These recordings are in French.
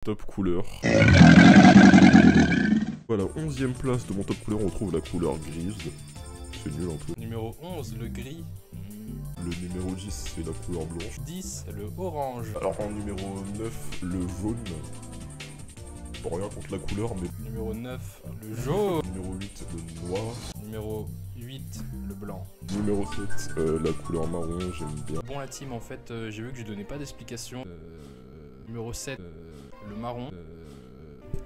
Top couleur. Voilà, 11e place de mon top couleur, on retrouve la couleur grise. C'est nul un peu. Numéro 11, le gris. Le numéro 10, c'est la couleur blanche. 10, le orange. Alors en numéro 9, le jaune. Pour rien contre la couleur, mais... Numéro 9, le jaune. Numéro 8, le noir. Numéro 8, le blanc. Numéro 7, la couleur marron, j'aime bien. Bon la team, en fait, j'ai vu que je donnais pas d'explication. Numéro 7, le marron.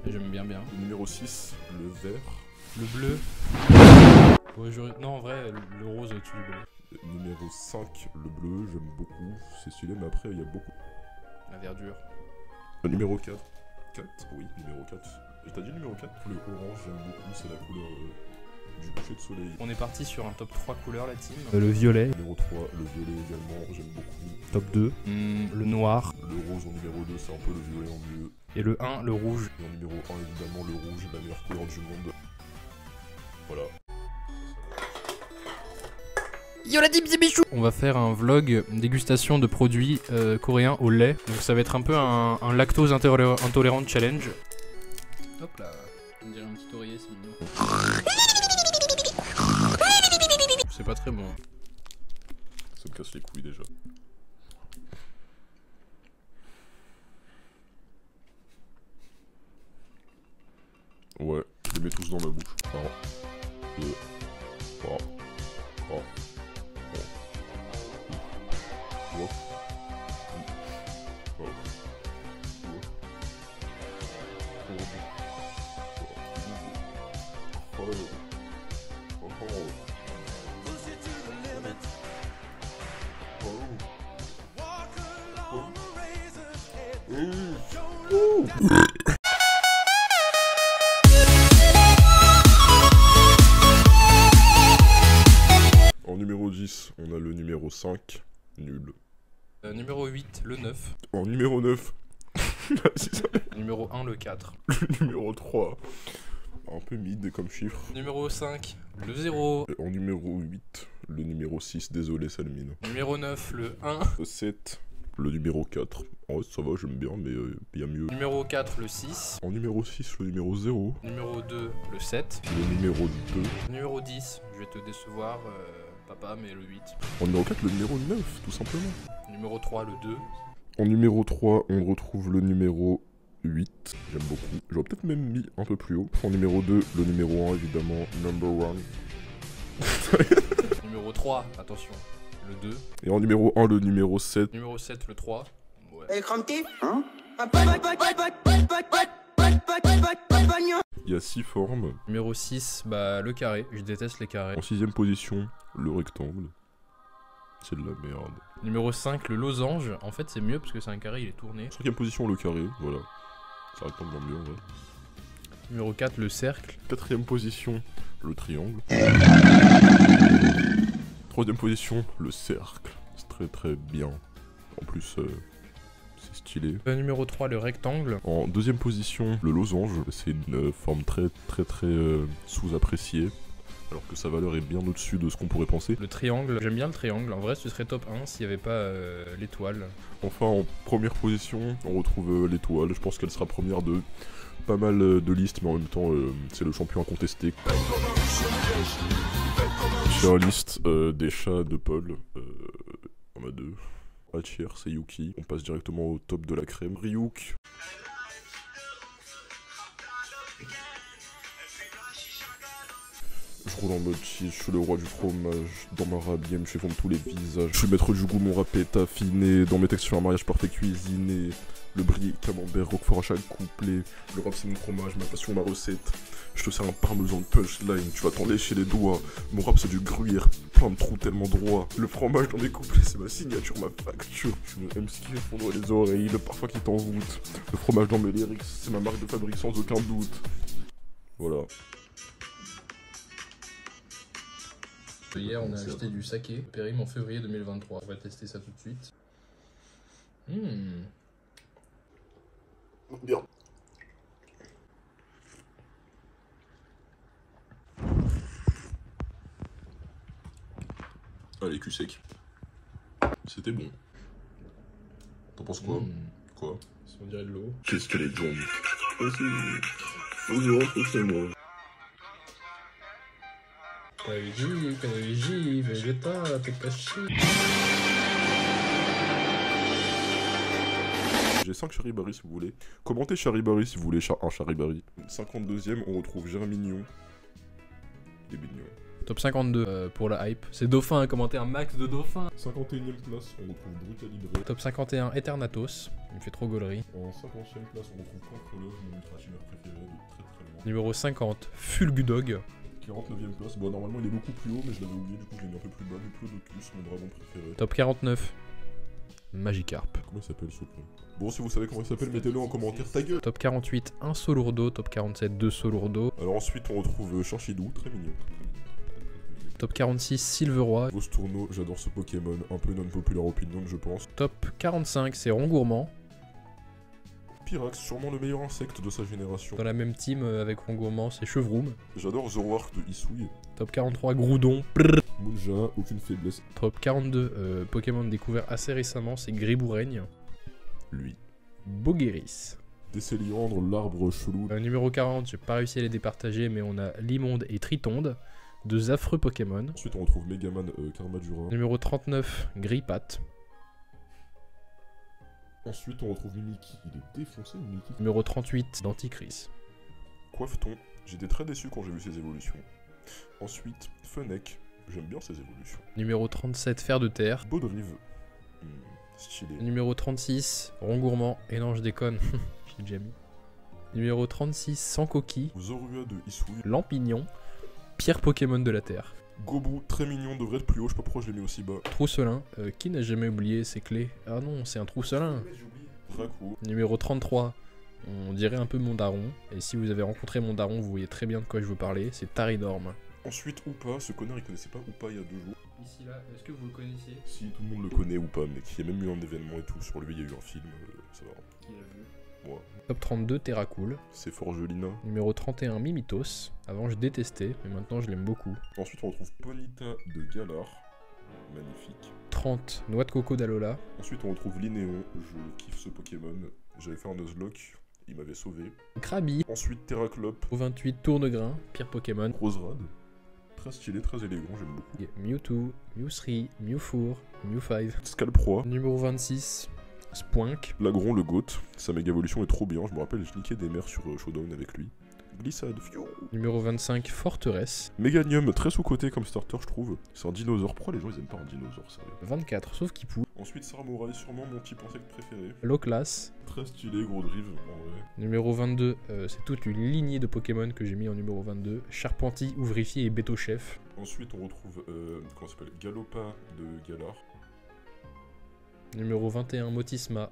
J'aime bien. Numéro 6, le vert. Le bleu. Ouais, non, en vrai, le rose au-dessus du bleu. Numéro 5, le bleu, j'aime beaucoup. C'est stylé, mais après, il y a beaucoup. La verdure. Numéro 4. 4, oui, numéro 4. T'as dit numéro 4? Le orange, j'aime beaucoup, c'est la couleur du coucher de soleil. On est parti sur un top 3 couleurs, la team. Le violet. Numéro 3, le violet également, j'aime beaucoup. Top 2. Le noir. Le rose en numéro 2, c'est un peu le violet en mieux. Et le 1, le rouge. Et en numéro 1, évidemment, le rouge, la meilleure couleur du monde. Voilà. Yo la team, c'est Bichou. On va faire un vlog dégustation de produits coréens au lait. Donc ça va être un peu un lactose intolérant challenge. Hop là, on dirait un petit oreiller, c'est mignon. C'est pas très bon. Ça me casse les couilles déjà. Ouais, je les mets tous dans ma bouche. 1, 2, 3, 3. En numéro 10, on a le numéro 5, nul. Numéro 8, le 9. En numéro 9, Numéro 1, le 4. le numéro 3, un peu mid comme chiffre. Numéro 5, le 0. En numéro 8, le numéro 6, désolé Salmine. Numéro 9, le 1. Le 7, le numéro 4. En vrai ça va, j'aime bien, mais il y a mieux. Numéro 4, le 6. En numéro 6, le numéro 0. Numéro 2, le 7. Le numéro 2. Numéro 10, je vais te décevoir, papa, mais le 8. En numéro 4, le numéro 9, tout simplement. Numéro 3, le 2. En numéro 3, on retrouve le numéro 8. J'aime beaucoup. J'aurais peut-être même mis un peu plus haut. En numéro 2, le numéro 1, évidemment, number 1. Numéro 3, attention, le 2. Et en numéro 1, le numéro 7. Numéro 7, le 3. Ouais. Il y a 6 formes. Numéro 6, bah le carré. Je déteste les carrés. En 6ème position, le rectangle. C'est de la merde. Numéro 5, le losange. En fait, c'est mieux parce que c'est un carré, il est tourné. 5ème position, le carré. Voilà. Ça rectangle dans mieux, ouais. Numéro 4, le cercle. 4ème position, le triangle. 3ème position, le cercle. C'est très très bien. En plus, c'est stylé. Numéro 3, le rectangle. En 2ème position, le losange. C'est une forme très sous-appréciée. Alors que sa valeur est bien au-dessus de ce qu'on pourrait penser. Le triangle, j'aime bien le triangle. En vrai, ce serait top 1 s'il n'y avait pas l'étoile. Enfin, en première position, on retrouve l'étoile. Je pense qu'elle sera première de pas mal de listes, mais en même temps, c'est le champion incontesté. J'ai la liste des chats de Paul. On a 2. Hachir, c'est Yuki. On passe directement au top de la crème. Ryuk. Je roule en mode cheese, je suis le roi du fromage. Dans ma rabienne, je fais fondre tous les visages. Je suis le maître du goût, mon rap est affiné. Dans mes textes sur un mariage parfait cuisiné. Le brie, camembert, roquefort à chaque couplet. Le rap c'est mon fromage, ma passion, ma recette. Je te sers un parmesan de punchline, tu vas t'en lécher les doigts. Mon rap c'est du gruyère, plein de trous tellement droit. Le fromage dans mes couplets c'est ma signature, ma facture. Je suis le MC qui fait fondre les oreilles, le parfum qui t'envoûte. Le fromage dans mes lyrics, c'est ma marque de fabrique sans aucun doute. Voilà. Hier, on a acheté du saké, périm en février 2023. On va tester ça tout de suite. Bien. Allez, cul sec. C'était bon. T'en penses quoi? Quoi? On dirait de l'eau. Qu'est-ce qu'elle est blonde. Bonjour, c'est moi. Vegeta, Tekashi. J'ai 5 Charibari si vous voulez. Commentez Charibari si vous voulez un Charibari. 52ème, on retrouve Germignon. Il est mignon. Top 52 pour la hype. C'est Dauphin, commenter un max de Dauphin. 51ème place, on retrouve Brutalibré. Top 51, Eternatos. Il me fait trop gaulerie. En 50ème place, on retrouve Contrôleur, mon ultra chimère préféré de très très loin. Numéro 50, Fulgudog. 49ème place, bon normalement il est beaucoup plus haut, mais je l'avais oublié, du coup je l'ai mis un peu plus bas. Diplodocus, mon dragon préféré. Top 49, Magikarp. Comment il s'appelle ce plan? Bon, si vous savez comment il s'appelle, mettez-le en commentaire, ta gueule. Top 48, un Solourdo. Top 47, 2 Solourdo. Alors ensuite, on retrouve Chanchidou, très mignon. Top 46, Silveroy. Vostourno, j'adore ce Pokémon, un peu non-populaire opinion, je pense. Top 45, c'est Rongourmand. Pyrax, sûrement le meilleur insecte de sa génération. Dans la même team avec Rongourmand, c'est Chevroom. J'adore Zoroark de Isouille. Top 43, Groudon. Munja, aucune faiblesse. Top 42, Pokémon découvert assez récemment, c'est Griboureigne. Lui. Bogueris. Décéliandre, l'arbre chelou. Numéro 40, j'ai pas réussi à les départager, mais on a Limonde et Tritonde. Deux affreux Pokémon. Ensuite, on retrouve Megaman Karmadura. Numéro 39, Grippat. Ensuite, on retrouve Mimikyu. Il est défoncé, Mimikyu. Numéro 38, Denticris. Coiffeton. J'étais très déçu quand j'ai vu ses évolutions. Ensuite, Fennec. J'aime bien ses évolutions. Numéro 37, Fer de Terre. Baudrive. Stylé. Numéro 36, Rongourmand. Et non, je déconne. J'ai déjà mis. Numéro 36, Sans Coquille. Zorua de Isouille. Lampignon. Pire Pokémon de la Terre. Gobu, très mignon, devrait être plus haut, je sais pas pourquoi je l'ai mis aussi bas. Trousselin, qui n'a jamais oublié ses clés? Ah non, c'est un Trousselin. Draco. Numéro 33, on dirait un peu mon daron. Et si vous avez rencontré mon daron, vous voyez très bien de quoi je veux parler, c'est Taridorm. Ensuite, Oupa, ce connard il connaissait pas Oupa il y a 2 jours. Ici là, est-ce que vous le connaissiez? Si, tout le monde le connaît Oupa, mais qui a même eu un événement et tout, sur lui il y a eu un film, ça va. Qui l'a vu? Moi. Top 32, Terracool. C'est Forgelina. Numéro 31, Mimitos. Avant je détestais, mais maintenant je l'aime beaucoup. Ensuite on retrouve Ponyta de Galar. Magnifique. 30, Noix de Coco d'Alola. Ensuite on retrouve Linéon, je kiffe ce Pokémon. J'avais fait un Nuzlocke, il m'avait sauvé. Krabi. Ensuite Terraclope. Au 28, Tournegrain, pire Pokémon. Roserad. Très stylé, très élégant, j'aime beaucoup. Mewtwo, Mew3, Mew4, Mew5. Scalproie. Numéro 26, Spoink. Lagron le GOAT, sa méga évolution est trop bien, je me rappelle, je niquais des mers sur Showdown avec lui. Glissade, fiou. Numéro 25, Forteresse. Meganium, très sous-côté comme starter, je trouve. C'est un dinosaure. Pourquoi les gens ils aiment pas un dinosaure, sérieux? 24, sauf Kipou. Ensuite, Sarmorai, sûrement mon type insecte préféré. Low Class. Très stylé, gros drive, en vrai. Numéro 22, c'est toute une lignée de Pokémon que j'ai mis en numéro 22. Charpentier, Ouvrifié et Béto-Chef. Ensuite, on retrouve, comment ça s'appelle, Galopa de Galar. Numéro 21, Motisma.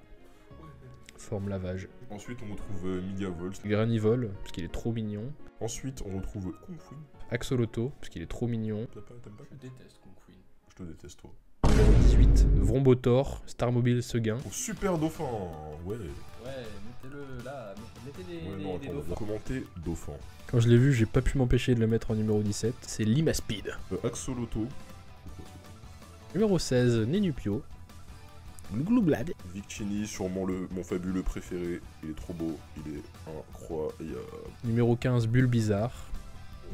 Forme lavage. Ensuite, on retrouve Migavolt. Granivol, parce qu'il est trop mignon. Ensuite, on retrouve Kung Fu. Axoloto, parce qu'il est trop mignon. T'aimes pas? Je déteste Kung Fu. Je te déteste, toi. Numéro 18, Vrombotor, Starmobile Seguin. Oh, super dauphin, ouais. Ouais, mettez-le là, mettez Ouais, non, attends, on va commenter dauphin. Quand je l'ai vu, j'ai pas pu m'empêcher de le mettre en numéro 17. C'est Limaspeed. Axoloto. Numéro 16, Nenupio. Glouglad. Victini, sûrement mon fabuleux préféré. Il est trop beau, il est incroyable. Numéro 15, Bulbizarre.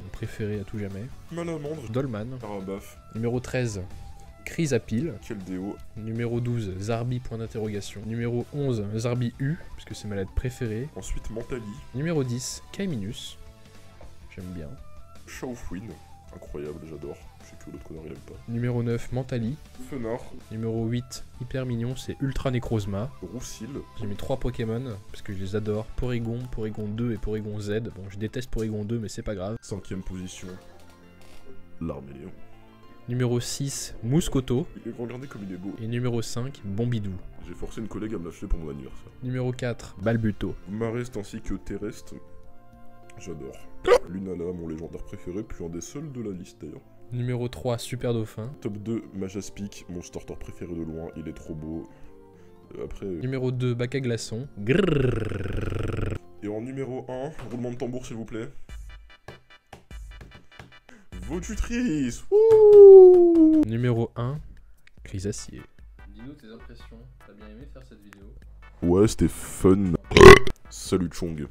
Mon préféré à tout jamais. Malamandre. Dolman. Carabaf. Numéro 13, Chrysapile. Keldeo. Numéro 12, Zarbi, point d'interrogation. Numéro 11, Zarbi U, puisque c'est ma lettre préférée. Ensuite, Mentali. Numéro 10, Kaiminus. J'aime bien. Shaofwin. Incroyable, j'adore. Je sais que l'autre connard il aime pas. Numéro 9, Mentali. Fenard. Numéro 8, hyper mignon, c'est Ultra Necrozma. Roussil. J'ai mis 3 Pokémon, parce que je les adore. Porygon, Porygon 2 et Porygon Z. Bon, je déteste Porygon 2, mais c'est pas grave. 5ème position. L'Arméléon. Numéro 6, Mouscoto. Regardez comme il est beau. Et numéro 5, Bombidou. J'ai forcé une collègue à me l'acheter pour mon anniversaire. Numéro 4, Balbuto. Marest ainsi que Terrestre. J'adore. Lunala, mon légendaire préféré, puis un des seuls de la liste d'ailleurs. Numéro 3, Super Dauphin. Top 2, Majaspic, mon starter préféré de loin, il est trop beau. Après... Numéro 2, Bac à Glaçon. Grrrr. Et en numéro 1, roulement de tambour s'il vous plaît. Votutrice. Numéro 1, Chrysacier. Dis-nous tes impressions, t'as bien aimé faire cette vidéo? Ouais, c'était fun. Salut Chong.